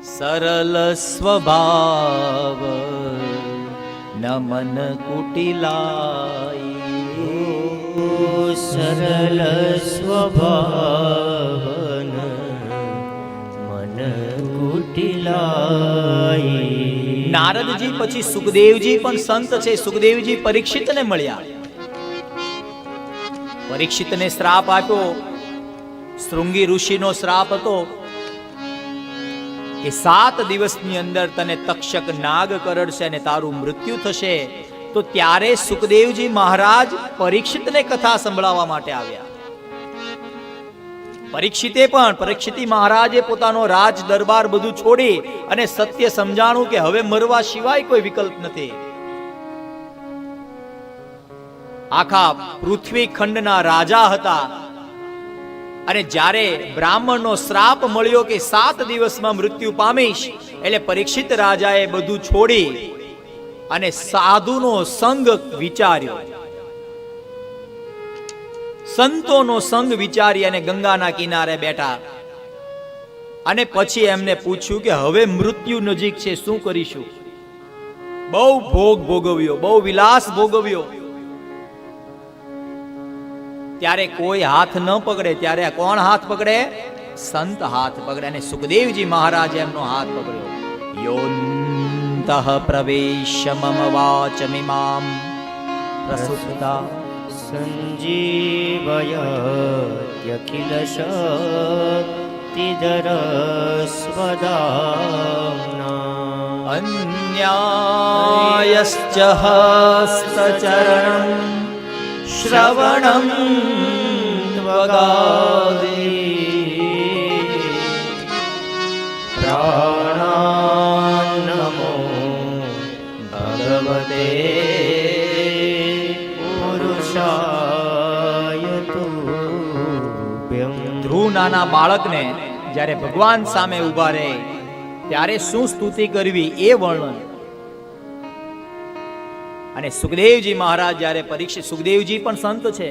સરલ સ્વભાવ ન મન કુટિલાય. સરલ સ્વભાવ મન કુટિલાય. નારદજી પછી સુખદેવજી પણ સંત છે. સુખદેવજી પરીક્ષિતને મળ્યા. પરીક્ષિતને શ્રાપ આપ્યો. શૃંગી ઋષિનો શ્રાપ હતો કે 7 દિવસની અંદર તને તક્ષક નાગ કરડશે અને તારું મૃત્યુ થશે. તો ત્યારે સુખદેવજી મહારાજ પરીક્ષિતને કથા સંભળાવવા માટે આવ્યા. પરીક્ષિતી મહારાજે પોતાનો રાજ દરબાર બધું છોડી અને સત્ય સમજાણું કે હવે મરવા સિવાય કોઈ વિકલ્પ નથી. આખા પૃથ્વી ખંડના રાજા હતા અને જ્યારે બ્રાહ્મણનો શ્રાપ મળ્યો કે 7 દિવસમાં મૃત્યુ પામીશ, એટલે પરીક્ષિત રાજાએ બધું છોડી અને સાધુનો સંગ વિચાર્યો, સંતોનો સંગ વિચારી અને ગંગાના કિનારે બેઠા. અને પછી એમને પૂછ્યું કે હવે મૃત્યુ નજીક છે, શું કરીશું? બહુ ભોગ ભોગવ્યો, બહુ વિલાસ ભોગવ્યો. ત્યારે કોઈ હાથ ન પકડે. ત્યારે કોણ હાથ પકડે? સંત હાથ પકડે. અને સુખદેવજી મહારાજે એમનો હાથ પકડ્યો. યોંતઃ પ્રવેશ્ય મમ વાચમિમામ પ્રસુપ્તા સંજીવયત્યખિલ શક્તિધર સ્વદામ્ના. અન્યાયશ્ચ હસ્તચરણં શ્રવણં ત્વગાદી પ્રાણાન્નમો ભગવતે પુરુષાય તુભ્યં. ધ્રુવ નાના બાળકને જ્યારે ભગવાન સામે ઉભા રહે ત્યારે શું સ્તુતિ કરવી એ વર્ણન. અને સુખદેવજી મહારાજ જ્યારે પરીક્ષિત, સુખદેવજી પણ સંત છે,